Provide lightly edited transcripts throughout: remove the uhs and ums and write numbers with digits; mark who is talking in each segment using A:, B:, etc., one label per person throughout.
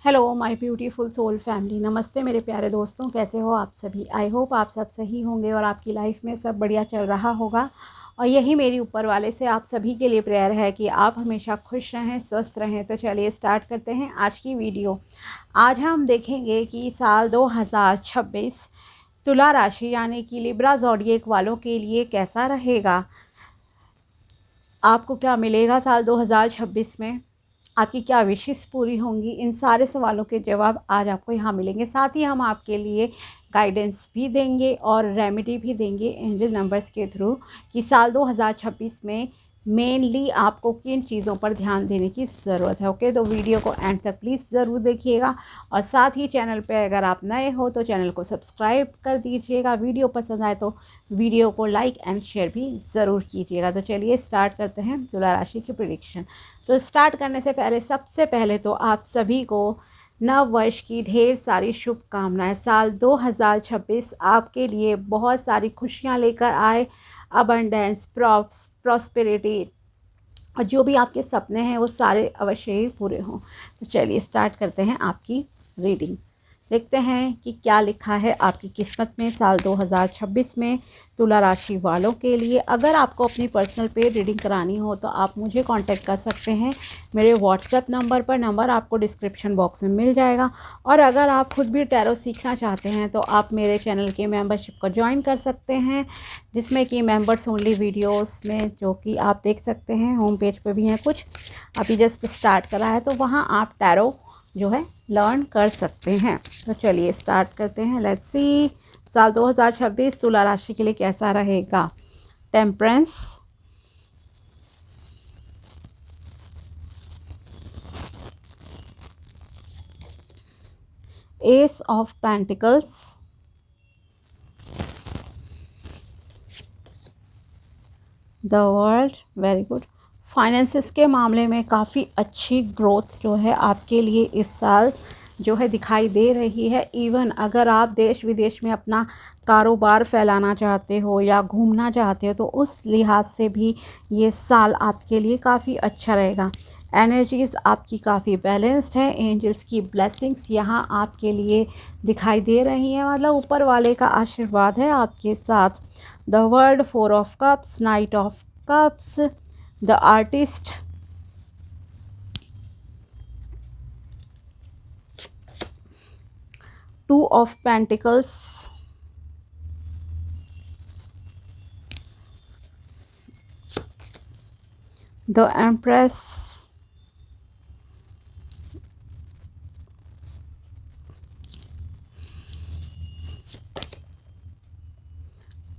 A: Hello my beautiful soul family. नमस्ते मेरे प्यारे दोस्तों, कैसे हो आप सभी। आई होप आप सब सही होंगे और आपकी लाइफ में सब बढ़िया चल रहा होगा। और यही मेरी ऊपर वाले से आप सभी के लिए प्रेयर है कि आप हमेशा खुश रहें, स्वस्थ रहें। तो चलिए स्टार्ट करते हैं आज की वीडियो। आज हम देखेंगे कि साल 2026 तुला राशि यानी कि लिब्रा ज़ोडिएक वालों के लिए कैसा रहेगा। आपको क्या मिलेगा साल 2026 में, आपकी क्या विशेष पूरी होंगी, इन सारे सवालों के जवाब आज आपको यहाँ मिलेंगे। साथ ही हम आपके लिए गाइडेंस भी देंगे और रेमेडी भी देंगे एंजल नंबर्स के थ्रू कि साल 2026 में मेनली आपको किन चीज़ों पर ध्यान देने की ज़रूरत है। ओके, तो वीडियो को एंड तक प्लीज़ ज़रूर देखिएगा। और साथ ही चैनल पे अगर आप नए हो तो चैनल को सब्सक्राइब कर दीजिएगा। वीडियो पसंद आए तो वीडियो को लाइक एंड शेयर भी ज़रूर कीजिएगा। तो चलिए स्टार्ट करते हैं तुला राशि की प्रेडिक्शन। तो स्टार्ट करने से पहले सबसे पहले तो आप सभी को नव वर्ष की ढेर सारी शुभकामनाएं। साल 2026 आपके लिए बहुत सारी खुशियां लेकर आए, अबंडेंस, प्रॉस्पेरिटी और जो भी आपके सपने हैं वो सारे अवश्य ही पूरे हों। तो चलिए स्टार्ट करते हैं आपकी रीडिंग। देखते हैं कि क्या लिखा है आपकी किस्मत में साल 2026 में तुला राशि वालों के लिए। अगर आपको अपनी पर्सनल पे रीडिंग करानी हो तो आप मुझे कांटेक्ट कर सकते हैं मेरे व्हाट्सएप नंबर पर। नंबर आपको डिस्क्रिप्शन बॉक्स में मिल जाएगा। और अगर आप खुद भी टैरो सीखना चाहते हैं तो आप मेरे चैनल के मेंबरशिप को ज्वाइन कर सकते हैं, जिसमें कि मेंबर्स ओनली वीडियोस में जो कि आप देख सकते हैं होम पेज पे भी हैं कुछ। अभी जस्ट स्टार्ट करा है तो वहाँ आप टैरो जो है लर्न कर सकते हैं। तो चलिए स्टार्ट करते हैं। लेट्स सी साल 2026 तुला राशि के लिए कैसा रहेगा। Temperance, S of pentacles, the world, very good. Finances के मामले में काफ़ी अच्छी ग्रोथ जो है आपके लिए इस साल जो है दिखाई दे रही है। इवन अगर आप देश विदेश में अपना कारोबार फैलाना चाहते हो या घूमना चाहते हो तो उस लिहाज से भी ये साल आपके लिए काफ़ी अच्छा रहेगा। एनर्जीज़ आपकी काफ़ी बैलेंस्ड है। एंजल्स की ब्लेसिंग्स यहाँ आपके लिए दिखाई दे रही हैं, मतलब ऊपर वाले का आशीर्वाद है आपके साथ। The world, 4 of cups, night of cups, the artist, two of pentacles, the empress,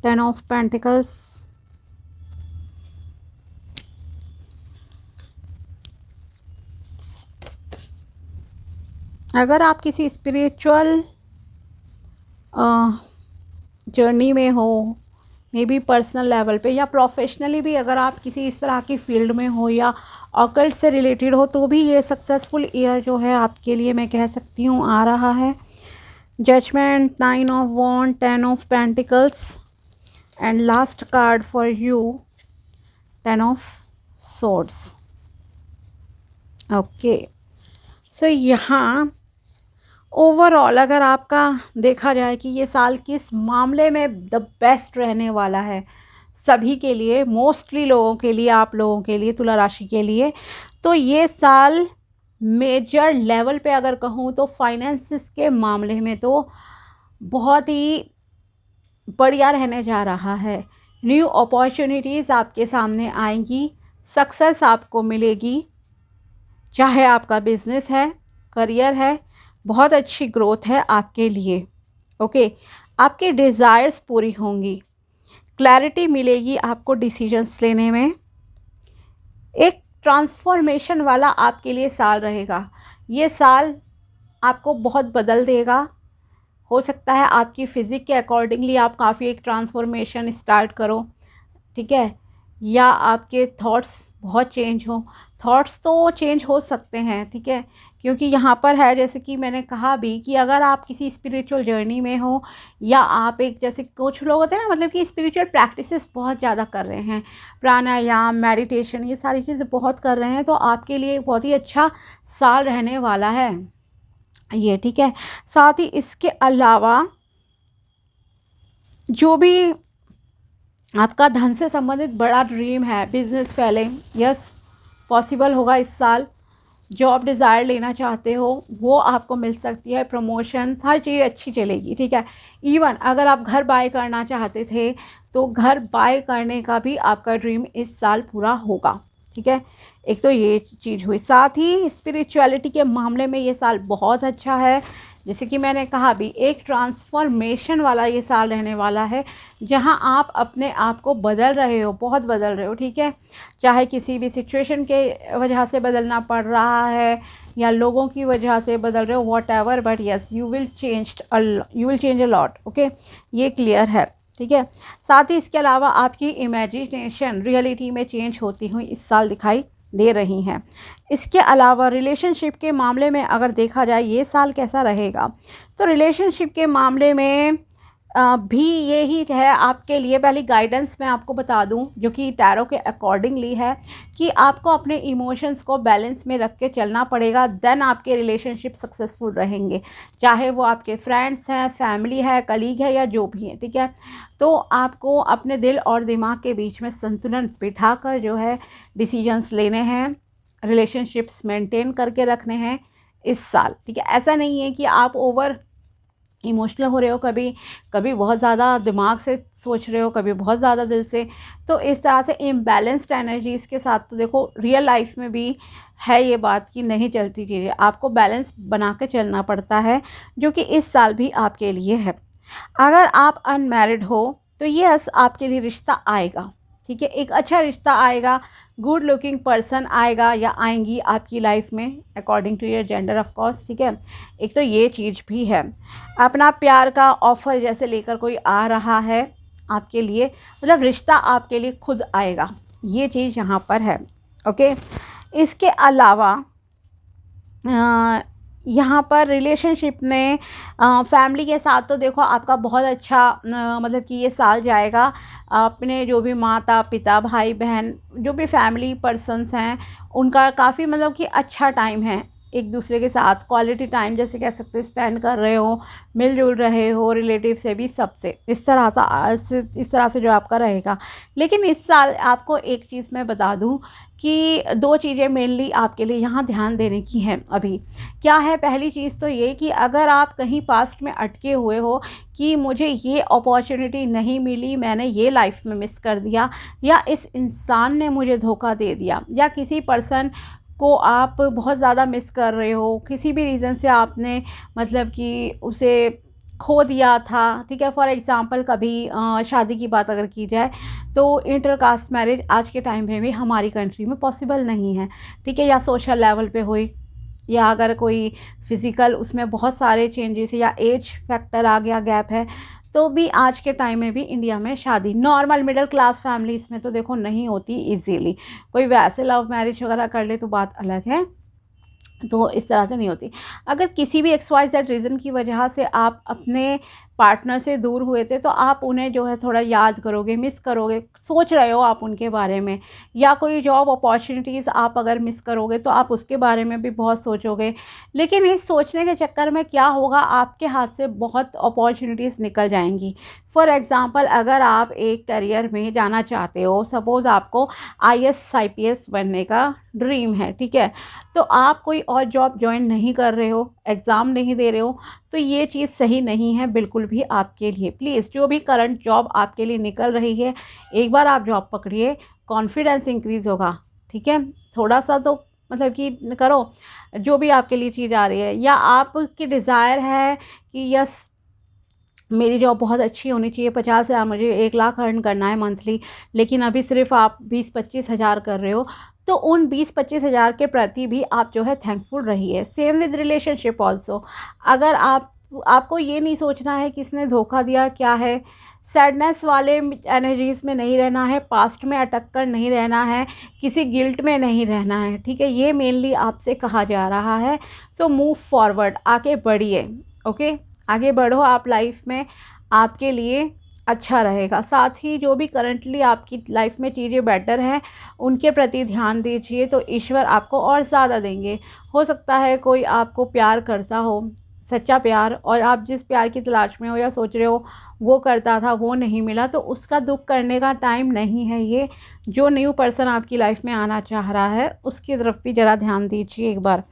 A: ten of pentacles, अगर आप किसी स्पिरिचुअल जर्नी में हो, मे बी पर्सनल लेवल पे या प्रोफेशनली भी, अगर आप किसी इस तरह की फील्ड में हो या ऑकल्ट से रिलेटेड हो तो भी ये सक्सेसफुल ईयर जो है आपके लिए मैं कह सकती हूँ आ रहा है। Judgement, 9 of wand, 10 of pentacles and last card for you, 10 of swords. Okay, so यहाँ ओवरऑल अगर आपका देखा जाए कि ये साल किस मामले में द बेस्ट रहने वाला है सभी के लिए, मोस्टली लोगों के लिए, आप लोगों के लिए, तुला राशि के लिए, तो ये साल मेजर लेवल पे अगर कहूँ तो फाइनेंसिस के मामले में तो बहुत ही बढ़िया रहने जा रहा है। न्यू अपॉर्चुनिटीज़ आपके सामने आएंगी, सक्सेस आपको मिलेगी, चाहे आपका बिजनेस है, करियर है, बहुत अच्छी ग्रोथ है आपके लिए। ओके, आपके डिज़ायर्स पूरी होंगी, क्लैरिटी मिलेगी आपको डिसीजंस लेने में। एक ट्रांसफॉर्मेशन वाला आपके लिए साल रहेगा। ये साल आपको बहुत बदल देगा। हो सकता है आपकी फ़िज़िक के अकॉर्डिंगली आप काफ़ी एक ट्रांसफॉर्मेशन स्टार्ट करो, ठीक है, या आपके थॉट्स बहुत चेंज हो। थॉट्स तो चेंज हो सकते हैं, ठीक है, क्योंकि यहाँ पर है जैसे कि मैंने कहा भी कि अगर आप किसी स्पिरिचुअल जर्नी में हो या आप एक, जैसे कुछ लोग होते हैं ना, मतलब कि स्पिरिचुअल प्रैक्टिसेस बहुत ज़्यादा कर रहे हैं, प्राणायाम, मेडिटेशन, ये सारी चीज़ें बहुत कर रहे हैं, तो आपके लिए बहुत ही अच्छा साल रहने वाला है। ये, ठीक है। साथ ही इसके अलावा जो भी आपका धन से संबंधित बड़ा ड्रीम है, बिजनेस फैले, यस पॉसिबल होगा इस साल। जॉब डिज़ायर लेना चाहते हो वो आपको मिल सकती है, प्रमोशन, हर चीज़ अच्छी चलेगी, ठीक है। इवन अगर आप घर बाय करना चाहते थे तो घर बाय करने का भी आपका ड्रीम इस साल पूरा होगा, ठीक है। एक तो ये चीज़ हुई। साथ ही स्पिरिचुअलिटी के मामले में ये साल बहुत अच्छा है। जैसे कि मैंने कहा भी, एक ट्रांसफॉर्मेशन वाला ये साल रहने वाला है, जहां आप अपने आप को बदल रहे हो, बहुत बदल रहे हो, ठीक है। चाहे किसी भी सिचुएशन के वजह से बदलना पड़ रहा है या लोगों की वजह से बदल रहे हो, what ever, but yes you will change a lot, okay, ये क्लियर है, ठीक है। साथ ही इसके अलावा आपकी इमेजिनेशन रियलिटी में चेंज होती हुई इस साल दिखाई दे रही हैं। इसके अलावा रिलेशनशिप के मामले में अगर देखा जाए ये साल कैसा रहेगा, तो रिलेशनशिप के मामले में भी यही है आपके लिए। पहली गाइडेंस मैं आपको बता दूं, जो कि टैरो के अकॉर्डिंगली है, कि आपको अपने इमोशंस को बैलेंस में रख के चलना पड़ेगा, देन आपके रिलेशनशिप सक्सेसफुल रहेंगे। चाहे वो आपके फ्रेंड्स हैं, फैमिली है, कलीग है, या जो भी है, ठीक है। तो आपको अपने दिल और दिमाग के बीच में संतुलन बिठाकर जो है डिसीजंस लेने हैं, रिलेशनशिप्स मेंटेन करके रखने हैं इस साल, ठीक है। ऐसा नहीं है कि आप ओवर इमोशनल हो रहे हो, कभी कभी बहुत ज़्यादा दिमाग से सोच रहे हो, कभी बहुत ज़्यादा दिल से। तो इस तरह से इम्बैलेंस्ड एनर्जीज़ के साथ तो देखो रियल लाइफ में भी है ये बात कि नहीं चलती चीज़ें, आपको बैलेंस बना के चलना पड़ता है, जो कि इस साल भी आपके लिए है। अगर आप अनमैरिड हो तो यस आपके लिए रिश्ता आएगा, ठीक है, एक अच्छा रिश्ता आएगा, गुड लुकिंग पर्सन आएगा या आएंगी आपकी लाइफ में, according to your gender of course, ठीक है। एक तो ये चीज़ भी है। अपना प्यार का ऑफ़र जैसे लेकर कोई आ रहा है आपके लिए, मतलब रिश्ता आपके लिए खुद आएगा, ये चीज़ यहाँ पर है, ओके। इसके अलावा यहाँ पर रिलेशनशिप में फैमिली के साथ तो देखो आपका बहुत अच्छा मतलब कि ये साल जाएगा। अपने जो भी माता पिता, भाई बहन, जो भी फैमिली पर्सन्स हैं, उनका काफ़ी मतलब कि अच्छा टाइम है, एक दूसरे के साथ क्वालिटी टाइम जैसे कह सकते हैं स्पेंड कर रहे हो, मिलजुल रहे हो, रिलेटिव से भी, सबसे इस तरह से जो आपका रहेगा। लेकिन इस साल आपको एक चीज़ मैं बता दूं कि दो चीज़ें मेनली आपके लिए यहाँ ध्यान देने की हैं अभी। क्या है? पहली चीज़ तो ये कि अगर आप कहीं पास्ट में अटके हुए हो कि मुझे ये अपॉर्चुनिटी नहीं मिली, मैंने ये लाइफ में मिस कर दिया, या इस इंसान ने मुझे धोखा दे दिया, या किसी पर्सन को आप बहुत ज़्यादा मिस कर रहे हो, किसी भी रीज़न से आपने मतलब कि उसे खो दिया था, ठीक है। फॉर एग्ज़ाम्पल कभी शादी की बात अगर की जाए तो इंटर कास्ट मैरिज आज के टाइम में भी हमारी कंट्री में पॉसिबल नहीं है, ठीक है। या सोशल लेवल पे हुई, या अगर कोई फिज़िकल उसमें बहुत सारे चेंजेस या एज फैक्टर आ गया, गैप है, तो भी आज के टाइम में भी इंडिया में शादी नॉर्मल मिडिल क्लास फैमिलीज़ में तो देखो नहीं होती इजीली। कोई वैसे लव मैरिज वगैरह कर ले तो बात अलग है, तो इस तरह से नहीं होती। अगर किसी भी XYZ रीज़न की वजह से आप अपने पार्टनर से दूर हुए थे, तो आप उन्हें जो है थोड़ा याद करोगे, मिस करोगे, सोच रहे हो आप उनके बारे में, या कोई जॉब अपॉर्चुनिटीज़ आप अगर मिस करोगे तो आप उसके बारे में भी बहुत सोचोगे। लेकिन इस सोचने के चक्कर में क्या होगा, आपके हाथ से बहुत अपॉर्चुनिटीज़ निकल जाएंगी। फॉर एग्ज़ाम्पल अगर आप एक करियर में जाना चाहते हो, सपोज़ आपको IAS IPS बनने का ड्रीम है, ठीक है, तो आप कोई और जॉब ज्वाइन नहीं कर रहे हो, एग्ज़ाम नहीं दे रहे हो, तो ये चीज़ सही नहीं है बिल्कुल भी आपके लिए। प्लीज़ जो भी करंट जॉब आपके लिए निकल रही है, एक बार आप जॉब पकड़िए, कॉन्फिडेंस इंक्रीज़ होगा, ठीक है। थोड़ा सा तो मतलब कि करो जो भी आपके लिए चीज़ आ रही है, या आपकी डिज़ायर है कि यस मेरी जॉब बहुत अच्छी होनी चाहिए, 50,000 मुझे 1 लाख अर्न करना है मंथली, लेकिन अभी सिर्फ आप 20-25 हज़ार कर रहे हो, तो उन 20-25 हज़ार के प्रति भी आप जो है थैंकफुल रहिए। Same with relationship also. अगर आपको ये नहीं सोचना है किसने धोखा दिया, क्या है, सैडनेस वाले एनर्जीज़ में नहीं रहना है, पास्ट में अटक कर नहीं रहना है, किसी गिल्ट में नहीं रहना है, ठीक है। ये मेनली आपसे कहा जा रहा है। सो मूव फॉरवर्ड, आगे बढ़िए, ओके, आगे बढ़ो आप लाइफ में, आपके लिए अच्छा रहेगा। साथ ही जो भी करंटली आपकी लाइफ में चीज़ें बेटर हैं उनके प्रति ध्यान दीजिए, तो ईश्वर आपको और ज़्यादा देंगे। हो सकता है कोई आपको प्यार करता हो, सच्चा प्यार, और आप जिस प्यार की तलाश में हो या सोच रहे हो वो करता था, वो नहीं मिला, तो उसका दुख करने का टाइम नहीं है ये। जो न्यू पर्सन आपकी लाइफ में आना चाह रहा है उसकी तरफ भी ज़रा ध्यान दीजिए एक बार,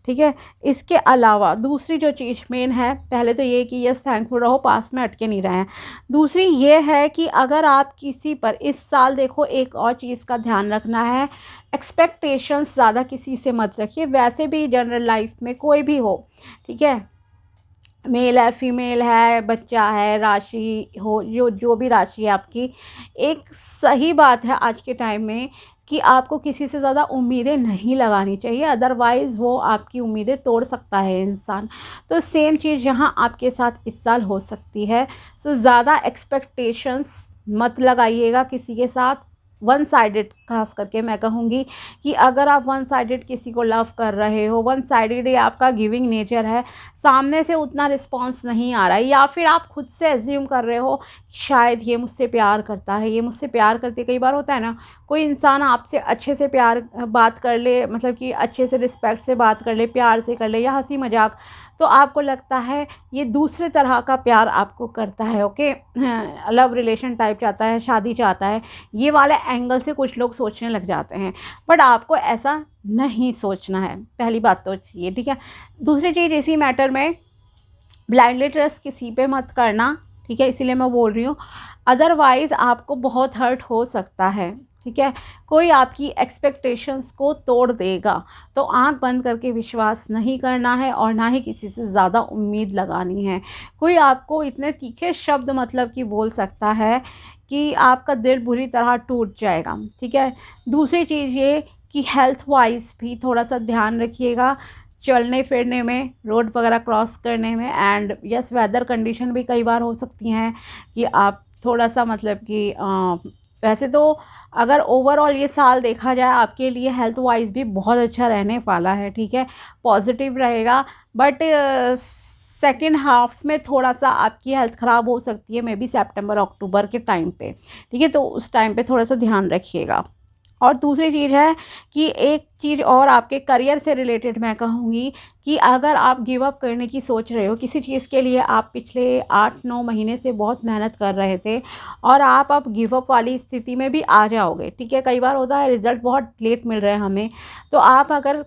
A: ठीक है। इसके अलावा दूसरी जो चीज़ मेन है, पहले तो ये कि यस थैंकफुल रहो, पास में अटके नहीं रहें। दूसरी ये है कि अगर आप किसी पर इस साल, देखो एक और चीज़ का ध्यान रखना है, एक्सपेक्टेशंस ज़्यादा किसी से मत रखिए, वैसे भी जनरल लाइफ में कोई भी हो, ठीक है, मेल है फीमेल है बच्चा है राशि हो, जो जो भी राशि है आपकी, एक सही बात है आज के टाइम में कि आपको किसी से ज़्यादा उम्मीदें नहीं लगानी चाहिए, अदरवाइज़ वो आपकी उम्मीदें तोड़ सकता है इंसान। तो सेम चीज़ यहाँ आपके साथ इस साल हो सकती है। तो ज़्यादा एक्सपेक्टेशंस मत लगाइएगा किसी के साथ, वन साइडेड खास करके मैं कहूँगी कि अगर आप वन साइडेड किसी को लव कर रहे हो, वन साइडेड ही आपका गिविंग नेचर है, सामने से उतना रिस्पांस नहीं आ रहा है, या फिर आप खुद से एज्यूम कर रहे हो शायद ये मुझसे प्यार करता है, ये मुझसे प्यार करती है। कई बार होता है ना, कोई इंसान आपसे अच्छे से प्यार बात कर ले, मतलब कि अच्छे से रिस्पेक्ट से बात कर ले, प्यार से कर ले या हंसी मजाक, तो आपको लगता है ये दूसरे तरह का प्यार आपको करता है, ओके, लव रिलेशन टाइप चाहता है, शादी चाहता है, ये वाले एंगल से कुछ लोग सोचने लग जाते हैं। बट आपको ऐसा नहीं सोचना है, पहली बात तो ये, ठीक है। दूसरी चीज़, इसी मैटर में ब्लाइंडली ट्रस्ट किसी पे मत करना, ठीक है, इसीलिए मैं बोल रही हूँ, अदरवाइज़ आपको बहुत हर्ट हो सकता है, ठीक है। कोई आपकी एक्सपेक्टेशंस को तोड़ देगा, तो आंख बंद करके विश्वास नहीं करना है और ना ही किसी से ज़्यादा उम्मीद लगानी है। कोई आपको इतने तीखे शब्द मतलब कि बोल सकता है कि आपका दिल बुरी तरह टूट जाएगा, ठीक है। दूसरी चीज़ ये कि हेल्थ वाइज भी थोड़ा सा ध्यान रखिएगा, चलने फिरने में, रोड वगैरह क्रॉस करने में, एंड यस वेदर कंडीशन भी कई बार हो सकती हैं कि आप थोड़ा सा मतलब कि वैसे तो अगर ओवरऑल ये साल देखा जाए आपके लिए हेल्थ वाइज भी बहुत अच्छा रहने वाला है, ठीक है, पॉजिटिव रहेगा। बट सेकेंड हाफ में थोड़ा सा आपकी हेल्थ ख़राब हो सकती है, मे बी सितंबर अक्टूबर के टाइम पे, ठीक है, तो उस टाइम पे थोड़ा सा ध्यान रखिएगा। और दूसरी चीज़ है कि एक चीज़ और आपके करियर से रिलेटेड मैं कहूँगी कि अगर आप गिव अप करने की सोच रहे हो किसी चीज़ के लिए, आप पिछले 8-9 महीने से बहुत मेहनत कर रहे थे और आप अब गिव अप वाली स्थिति में भी आ जाओगे, ठीक है, कई बार होता है रिज़ल्ट बहुत लेट मिल रहे हैं हमें, तो आप अगर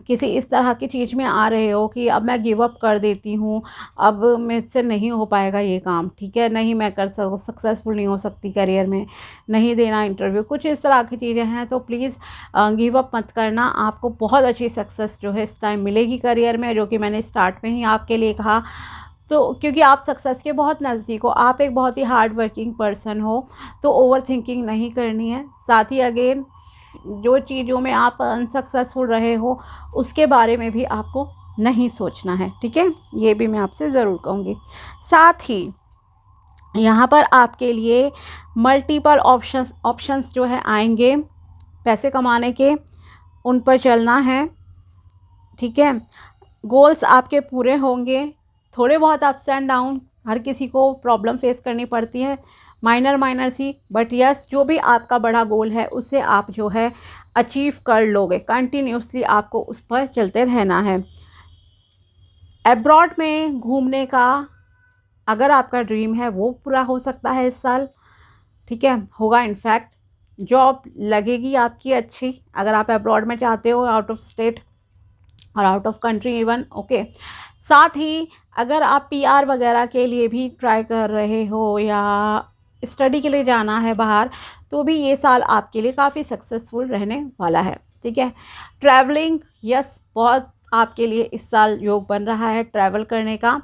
A: किसी इस तरह की चीज़ में आ रहे हो कि अब मैं गिव अप कर देती हूँ, अब मुझसे नहीं हो पाएगा ये काम, ठीक है, नहीं मैं कर सक्सेसफुल नहीं हो सकती करियर में, नहीं देना इंटरव्यू, कुछ इस तरह की चीज़ें हैं, तो प्लीज़ गिव अप मत करना। आपको बहुत अच्छी सक्सेस जो है इस टाइम मिलेगी करियर में, जो कि मैंने स्टार्ट में ही आपके लिए कहा। तो क्योंकि आप सक्सेस के बहुत नज़दीक हो, आप एक बहुत ही हार्ड वर्किंग पर्सन हो, तो ओवर थिंकिंग नहीं करनी है। साथ ही अगेन जो चीज़ों में आप अनसक्सेसफुल रहे हो उसके बारे में भी आपको नहीं सोचना है, ठीक है, ये भी मैं आपसे ज़रूर कहूँगी। साथ ही यहाँ पर आपके लिए मल्टीपल ऑप्शंस जो है आएंगे पैसे कमाने के, उन पर चलना है, ठीक है। गोल्स आपके पूरे होंगे, थोड़े बहुत अप्स एंड डाउन, हर किसी को प्रॉब्लम फेस करनी पड़ती है, माइनर सी, बट यस जो भी आपका बड़ा गोल है उसे आप जो है अचीव कर लोगे, कंटिन्यूसली आपको उस पर चलते रहना है। एब्रॉड में घूमने का अगर आपका ड्रीम है वो पूरा हो सकता है इस साल, ठीक है, होगा। इनफैक्ट जॉब लगेगी आपकी अच्छी अगर आप अब्रॉड में चाहते हो, आउट ऑफ स्टेट और out of country even, okay. साथ ही अगर आप पीआर वगैरह के लिए भी ट्राई कर रहे हो या स्टडी के लिए जाना है बाहर, तो भी ये साल आपके लिए काफ़ी सक्सेसफुल रहने वाला है, ठीक है। ट्रैवलिंग, यस बहुत आपके लिए इस साल योग बन रहा है ट्रैवल करने का।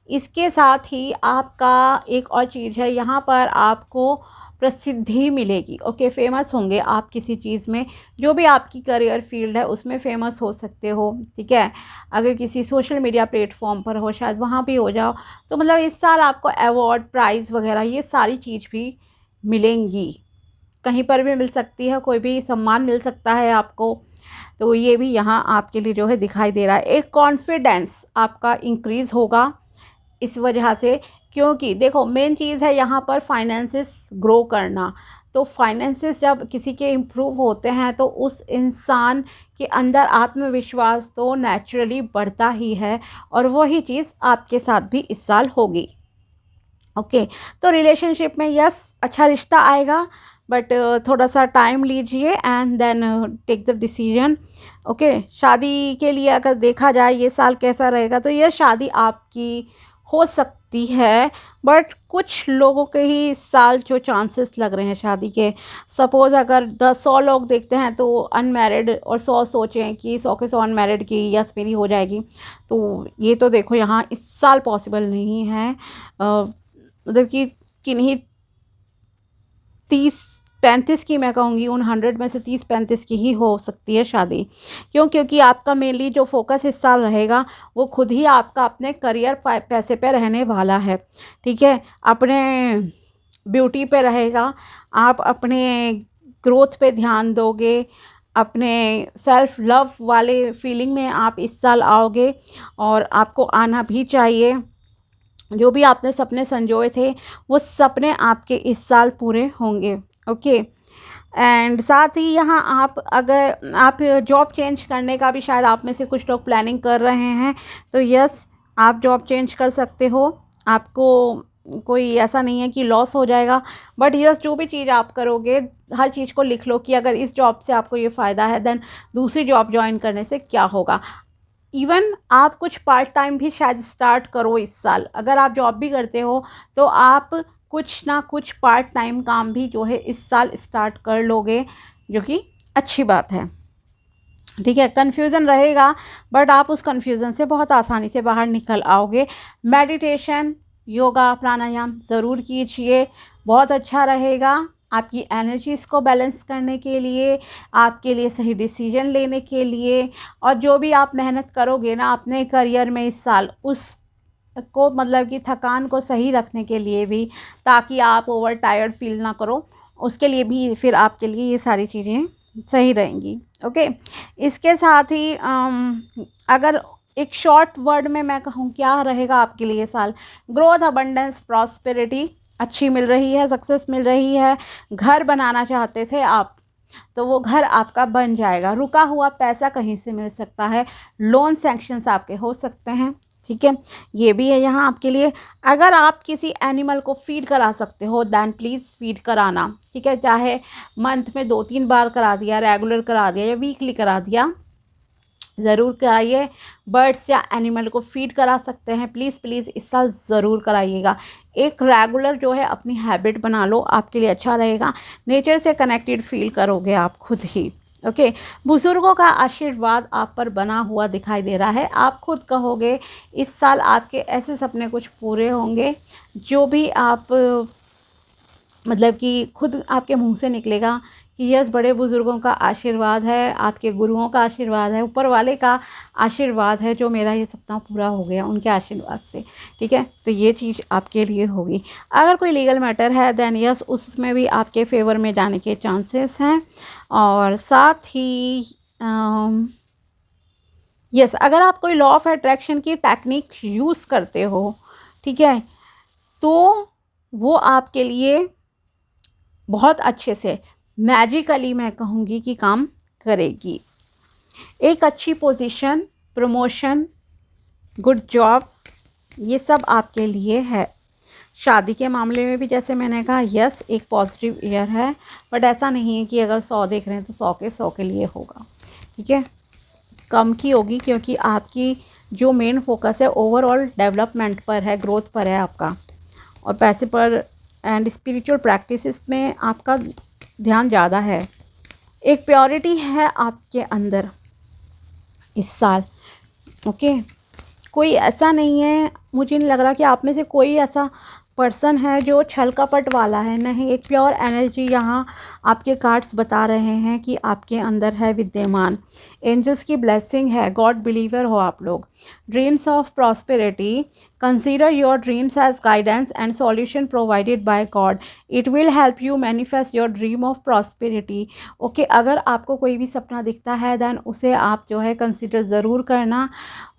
A: इसके साथ ही आपका एक और चीज़ है, यहाँ पर आपको प्रसिद्धि मिलेगी, ओके, फेमस होंगे आप किसी चीज़ में, जो भी आपकी करियर फील्ड है उसमें फेमस हो सकते हो, ठीक है। अगर किसी सोशल मीडिया प्लेटफॉर्म पर हो शायद वहाँ भी हो जाओ, तो मतलब इस साल आपको अवार्ड प्राइज़ वगैरह ये सारी चीज़ भी मिलेंगी, कहीं पर भी मिल सकती है, कोई भी सम्मान मिल सकता है आपको, तो ये भी यहाँ आपके लिए जो है दिखाई दे रहा है। एक कॉन्फिडेंस आपका इंक्रीज़ होगा इस वजह से, क्योंकि देखो मेन चीज़ है यहाँ पर फाइनेंसेस ग्रो करना, तो फाइनेंसेस जब किसी के इम्प्रूव होते हैं तो उस इंसान के अंदर आत्मविश्वास तो नेचुरली बढ़ता ही है, और वही चीज़ आपके साथ भी इस साल होगी। ओके, तो रिलेशनशिप में यस अच्छा रिश्ता आएगा, बट थोड़ा सा टाइम लीजिए and then take the decision. Okay, शादी के लिए अगर देखा जाए ये साल कैसा रहेगा, तो यह शादी आपकी हो सकती है, बट कुछ लोगों के ही इस साल जो चांसेस लग रहे हैं शादी के। सपोज़ अगर 100 लोग देखते हैं तो अनमैरिड, और 100 सोचें कि 100 के 100 अनमैरिड की यस मेरी हो जाएगी, तो ये तो देखो यहाँ इस साल पॉसिबल नहीं है। मतलब कि किन्हीं 30-35 की मैं कहूँगी, उन 100 में से 30-35 की ही हो सकती है शादी। क्यों? क्योंकि आपका मेनली जो फोकस इस साल रहेगा वो खुद ही आपका अपने करियर पैसे पे रहने वाला है। ठीक है, अपने ब्यूटी पे रहेगा, आप अपने ग्रोथ पे ध्यान दोगे, अपने सेल्फ लव वाले फीलिंग में आप इस साल आओगे, और आपको आना भी चाहिए। जो भी आपने सपने संजोए थे वो सपने आपके इस साल पूरे होंगे। ओके, एंड साथ ही यहाँ आप अगर आप जॉब चेंज करने का भी शायद आप में से कुछ लोग प्लानिंग कर रहे हैं, तो यस आप जॉब चेंज कर सकते हो। आपको कोई ऐसा नहीं है कि लॉस हो जाएगा, बट यस जो भी चीज़ आप करोगे हर चीज़ को लिख लो कि अगर इस जॉब से आपको ये फ़ायदा है देन दूसरी जॉब ज्वाइन करने से क्या होगा। इवन आप कुछ पार्ट टाइम भी शायद स्टार्ट करो इस साल। अगर आप जॉब भी करते हो तो आप कुछ ना कुछ पार्ट टाइम काम भी जो है इस साल स्टार्ट कर लोगे, जो कि अच्छी बात है। ठीक है, कन्फ्यूज़न रहेगा बट आप उस कन्फ्यूज़न से बहुत आसानी से बाहर निकल आओगे। मेडिटेशन, योगा, प्राणायाम ज़रूर कीजिए, बहुत अच्छा रहेगा आपकी एनर्जीज़ को बैलेंस करने के लिए, आपके लिए सही डिसीजन लेने के लिए, और जो भी आप मेहनत करोगे ना अपने करियर में इस साल, उस को मतलब कि थकान को सही रखने के लिए भी, ताकि आप ओवर टायर्ड फील ना करो, उसके लिए भी फिर आपके लिए ये सारी चीज़ें सही रहेंगी। ओके, इसके साथ ही अगर एक शॉर्ट वर्ड में मैं कहूँ क्या रहेगा आपके लिए साल, ग्रोथ, अबंडेंस, प्रॉस्पेरिटी अच्छी मिल रही है, सक्सेस मिल रही है। घर बनाना चाहते थे आप तो वो घर आपका बन जाएगा। रुका हुआ पैसा कहीं से मिल सकता है, लोन सैंक्शंस आपके हो सकते हैं। ठीक है, ये भी है यहाँ आपके लिए। अगर आप किसी एनिमल को फीड करा सकते हो दैन प्लीज़ फीड कराना। ठीक है, चाहे मंथ में 2-3 बार करा दिया, रेगुलर करा दिया या वीकली करा दिया, ज़रूर कराइए। बर्ड्स या एनिमल को फीड करा सकते हैं, प्लीज़ प्लीज़ इस साल ज़रूर कराइएगा। एक रेगुलर जो है अपनी हैबिट बना लो, आपके लिए अच्छा रहेगा। नेचर से कनेक्टेड फील करोगे आप खुद ही। ओके, बुज़ुर्गों का आशीर्वाद आप पर बना हुआ दिखाई दे रहा है। आप खुद कहोगे इस साल आपके ऐसे सपने कुछ पूरे होंगे जो भी आप मतलब कि खुद आपके मुंह से निकलेगा कि यस बड़े बुज़ुर्गों का आशीर्वाद है, आपके गुरुओं का आशीर्वाद है, ऊपर वाले का आशीर्वाद है जो मेरा ये सपना पूरा हो गया उनके आशीर्वाद से। ठीक है, तो ये चीज़ आपके लिए होगी। अगर कोई लीगल मैटर है देन यस उसमें भी आपके फेवर में जाने के चांसेस हैं। और साथ ही यस अगर आप कोई लॉ ऑफ अट्रैक्शन की टेक्निक यूज़ करते हो, ठीक है, तो वो आपके लिए बहुत अच्छे से मैजिकली मैं कहूँगी कि काम करेगी। एक अच्छी पोजीशन, प्रमोशन, गुड जॉब, ये सब आपके लिए है। शादी के मामले में भी जैसे मैंने कहा यस एक पॉजिटिव ईयर है, बट ऐसा नहीं है कि अगर 100 देख रहे हैं तो 100 के 100 के लिए होगा। ठीक है, कम की होगी क्योंकि आपकी जो मेन फोकस है ओवरऑल डेवलपमेंट पर है, ग्रोथ पर है आपका, और पैसे पर एंड स्पिरिचुअल प्रैक्टिसेस में आपका ध्यान ज़्यादा है। एक प्योरिटी है आपके अंदर इस साल। ओके, कोई ऐसा नहीं है, मुझे नहीं लग रहा कि आप में से कोई ऐसा पर्सन है जो छल कपट वाला है, नहीं, एक प्योर एनर्जी यहाँ आपके कार्ड्स बता रहे हैं कि आपके अंदर है विद्यमान। एंजल्स की ब्लेसिंग है, गॉड बिलीवर हो आप लोग। Dreams of prosperity, consider your dreams as guidance and solution provided by God, it will help you manifest your dream of prosperity. Okay, अगर आपको कोई भी सपना दिखता है दैन उसे आप जो है कंसीडर ज़रूर करना,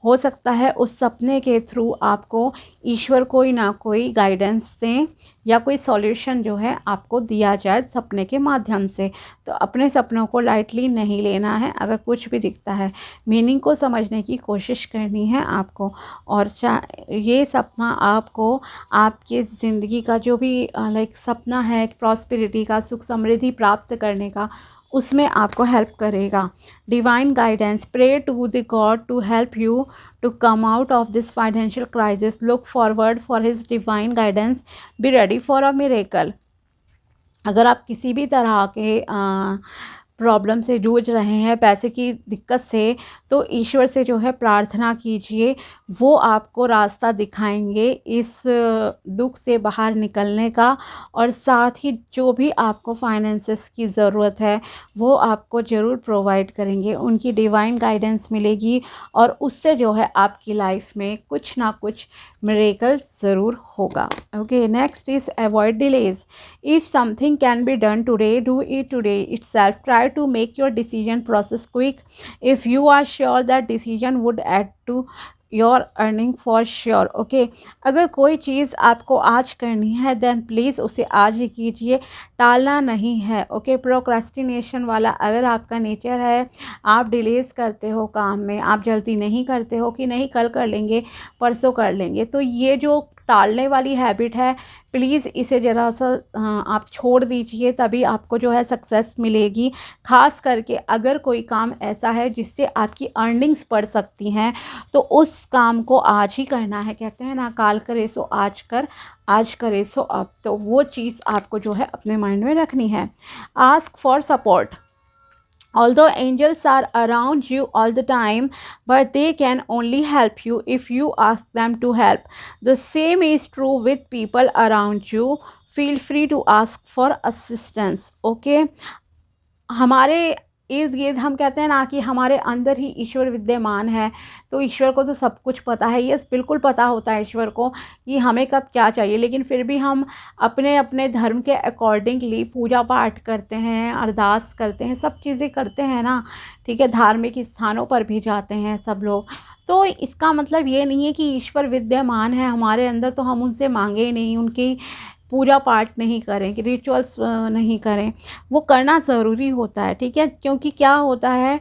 A: हो सकता है उस सपने के थ्रू आपको ईश्वर कोई ना कोई गाइडेंस दें या कोई सॉल्यूशन जो है आपको दिया जाए सपने के माध्यम से। तो अपने सपनों को लाइटली नहीं लेना है। अगर कुछ भी दिखता है, मीनिंग को समझने की कोशिश करनी है आपको। और ये सपना आपको आपकी ज़िंदगी का जो भी लाइक सपना है प्रॉस्पेरिटी का, सुख समृद्धि प्राप्त करने का, उसमें आपको हेल्प करेगा। Divine guidance, pray to the god to help you to come out of this financial crisis. Look forward for his divine guidance. Be ready for a miracle. अगर आप किसी भी तरह के प्रॉब्लम से जूझ रहे हैं, पैसे की दिक्कत से, तो ईश्वर से जो है प्रार्थना कीजिए, वो आपको रास्ता दिखाएंगे इस दुख से बाहर निकलने का। और साथ ही जो भी आपको फाइनेंसेस की ज़रूरत है वो आपको ज़रूर प्रोवाइड करेंगे, उनकी डिवाइन गाइडेंस मिलेगी और उससे जो है आपकी लाइफ में कुछ ना कुछ मिरेकल ज़रूर होगा। Okay, next is avoid delays. If something can be done today, do it today itself. Try to make your decision process quick. If you are sure that decision would add to your earning for sure. Okay, अगर कोई चीज़ आपको आज करनी है then please उसे आज ही कीजिए, टालना नहीं है। ओके, प्रोक्रेस्टिनेशन वाला अगर आपका नेचर है, आप डिलेज करते हो काम में, आप जल्दी नहीं करते हो कि नहीं कल कर लेंगे, परसों कर लेंगे, तो ये जो टालने वाली हैबिट है, प्लीज़ इसे ज़रा सा आप छोड़ दीजिए, तभी आपको जो है सक्सेस मिलेगी। ख़ास करके अगर कोई काम ऐसा है जिससे आपकी अर्निंग्स बढ़ सकती हैं, तो उस काम को आज ही करना है। कहते हैं ना, काल करे सो आज कर, आज करे सो अब। तो वो चीज़ आपको जो है अपने माइंड में रखनी है। Ask for support. Although angels are around you all the time, but they can only help you if you ask them to help. The same is true with people around you. Feel free to ask for assistance. Okay, हमारे इर्द गिर्द हम कहते हैं ना कि हमारे अंदर ही ईश्वर विद्यमान है, तो ईश्वर को तो सब कुछ पता है। यस, बिल्कुल पता होता है ईश्वर को कि हमें कब क्या चाहिए, लेकिन फिर भी हम अपने अपने धर्म के अकॉर्डिंगली पूजा पाठ करते हैं, अरदास करते हैं, सब चीज़ें करते हैं ना। ठीक है, धार्मिक स्थानों पर भी जाते हैं सब लोग। तो इसका मतलब ये नहीं है कि ईश्वर विद्यमान है हमारे अंदर तो हम उनसे मांगे ही नहीं, उनकी पूजा पाठ नहीं करें, कि रिचुअल्स नहीं करें, वो करना ज़रूरी होता है। ठीक है, क्योंकि क्या होता है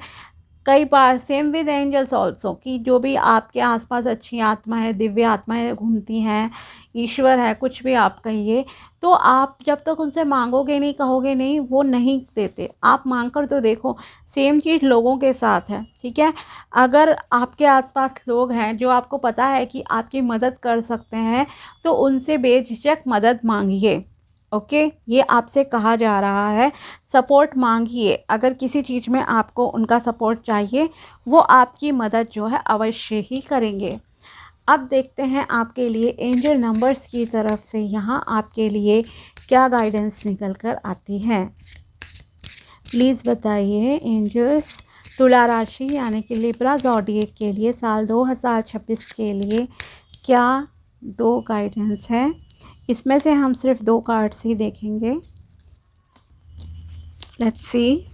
A: कई बार सेम विद एंजल्स ऑल्सो, कि जो भी आपके आसपास अच्छी आत्मा है, दिव्य आत्माएं घूमती हैं, ईश्वर है, कुछ भी आप कहिए, तो आप जब तक उनसे मांगोगे नहीं, कहोगे नहीं, वो नहीं देते। आप मांग कर तो देखो। सेम चीज़ लोगों के साथ है। ठीक है, अगर आपके आसपास लोग हैं जो आपको पता है कि आपकी मदद कर सकते हैं, तो उनसे बेझिझक मदद मांगिए। ओके, ये आपसे कहा जा रहा है, सपोर्ट मांगिए। अगर किसी चीज़ में आपको उनका सपोर्ट चाहिए, वो आपकी मदद जो है अवश्य ही करेंगे। अब देखते हैं आपके लिए एंजल नंबर्स की तरफ से यहाँ आपके लिए क्या गाइडेंस निकल कर आती है। प्लीज़ बताइए एंजल्स, तुला राशि यानी कि लिब्रा ज़ोडिएक के लिए साल 2026 के लिए क्या दो गाइडेंस है। इसमें से हम सिर्फ 2 कार्ड्स ही देखेंगे। Let's see.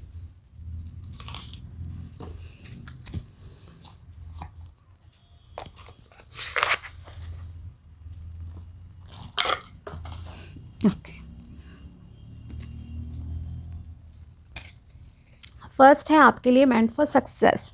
A: ओके, फर्स्ट है आपके लिए meant for success.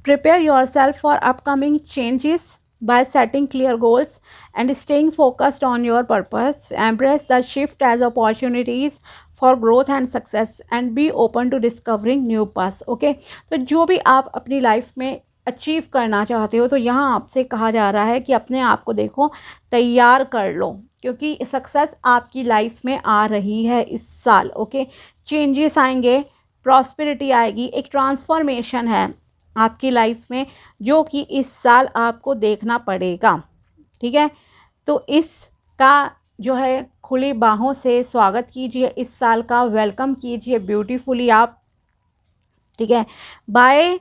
A: Prepare yourself for upcoming changes by setting clear goals and staying focused on your purpose. Embrace the shift as opportunities for growth and success and be open to discovering new paths. Okay, तो जो भी आप अपनी life में achieve करना चाहते हो, तो यहाँ आपसे कहा जा रहा है कि अपने आप को देखो, तैयार कर लो, क्योंकि सक्सेस आपकी लाइफ में आ रही है इस साल। ओके, चेंजेस आएंगे, प्रॉस्पेरिटी आएगी, एक ट्रांसफॉर्मेशन है आपकी लाइफ में जो कि इस साल आपको देखना पड़ेगा। ठीक है, तो इसका जो है खुली बाहों से स्वागत कीजिए, इस साल का वेलकम कीजिए ब्यूटीफुली आप। ठीक है, बाय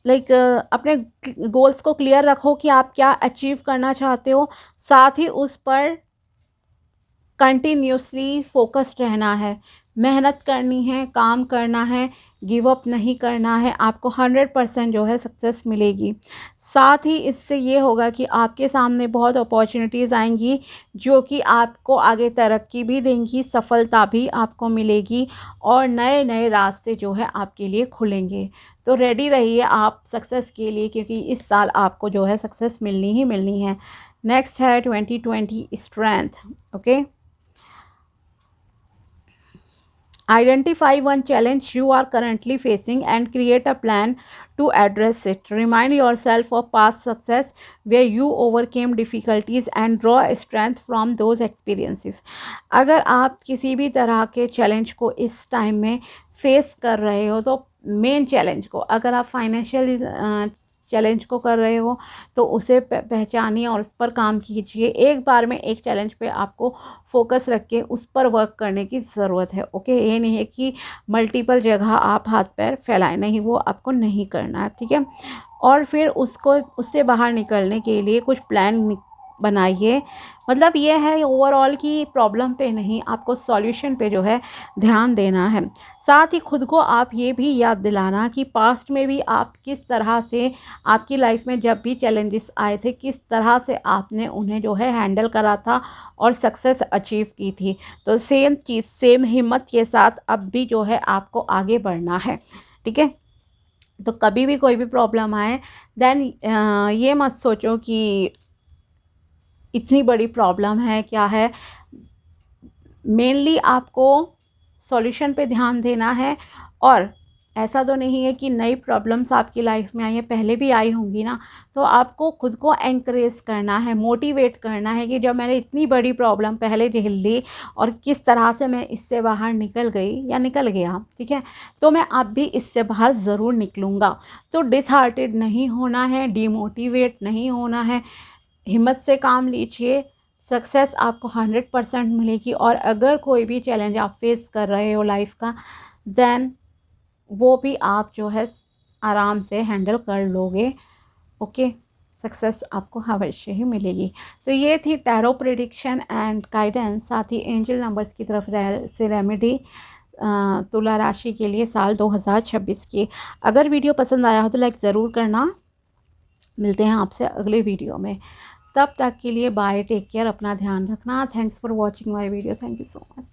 A: लाइक अपने गोल्स को क्लियर रखो कि आप क्या अचीव करना चाहते हो, साथ ही उस पर कंटिन्यूसली फोकस्ड रहना है। मेहनत करनी है, काम करना है, गिव अप नहीं करना है, आपको 100% जो है सक्सेस मिलेगी। साथ ही इससे ये होगा कि आपके सामने बहुत अपॉर्चुनिटीज़ आएंगी जो कि आपको आगे तरक्की भी देंगी, सफलता भी आपको मिलेगी और नए नए रास्ते जो है आपके लिए खुलेंगे। तो रेडी रहिए आप सक्सेस के लिए, क्योंकि इस साल आपको जो है सक्सेस मिलनी ही मिलनी है। नेक्स्ट है 2020 strength. Okay, identify one challenge you are currently facing and create a plan to address it. Remind yourself of past success where you overcame difficulties and draw strength from those experiences. अगर आप किसी भी तरह के challenge को इस time में face कर रहे हो, तो मेन चैलेंज को, अगर आप फाइनेंशियल चैलेंज को कर रहे हो तो उसे पहचानिए और उस पर काम कीजिए। एक बार में एक चैलेंज पे आपको फोकस रख के उस पर वर्क करने की ज़रूरत है। ओके, ये नहीं है कि मल्टीपल जगह आप हाथ पैर फैलाएं, नहीं, वो आपको नहीं करना है। ठीक है, और फिर उससे बाहर निकलने के लिए कुछ प्लान बनाइए। मतलब ये है ओवरऑल की प्रॉब्लम पे नहीं, आपको सॉल्यूशन पे जो है ध्यान देना है। साथ ही खुद को आप ये भी याद दिलाना कि पास्ट में भी आप किस तरह से, आपकी लाइफ में जब भी चैलेंजेस आए थे, किस तरह से आपने उन्हें जो है हैंडल करा था और सक्सेस अचीव की थी। तो सेम चीज़, सेम हिम्मत के साथ अब भी जो है आपको आगे बढ़ना है। ठीक है, तो कभी भी कोई भी प्रॉब्लम आए देन ये मत सोचो कि इतनी बड़ी प्रॉब्लम है, क्या है। मेनली आपको सॉल्यूशन पे ध्यान देना है। और ऐसा तो नहीं है कि नई प्रॉब्लम्स आपकी लाइफ में आई हैं, पहले भी आई होंगी ना। तो आपको खुद को एनकरेज करना है, मोटिवेट करना है कि जब मैंने इतनी बड़ी प्रॉब्लम पहले झेल ली और किस तरह से मैं इससे बाहर निकल गई या निकल गया, ठीक है, तो मैं अब भी इससे बाहर ज़रूर निकलूँगा। तो डिसहार्टेड नहीं होना है, डीमोटिवेट नहीं होना है, हिम्मत से काम लीजिए, सक्सेस आपको 100% मिलेगी। और अगर कोई भी चैलेंज आप फेस कर रहे हो लाइफ का, देन वो भी आप जो है आराम से हैंडल कर लोगे। ओके, सक्सेस आपको अवश्य ही मिलेगी। तो ये थी टैरो प्रेडिक्शन एंड गाइडेंस, साथ ही एंजल नंबर्स की तरफ से रेमेडी तुला राशि के लिए साल 2026 की। अगर वीडियो पसंद आया हो तो लाइक ज़रूर करना। मिलते हैं आपसे अगले वीडियो में, तब तक के लिए बाय, टेक केयर, अपना ध्यान रखना। Thanks for watching my video, thank you so much.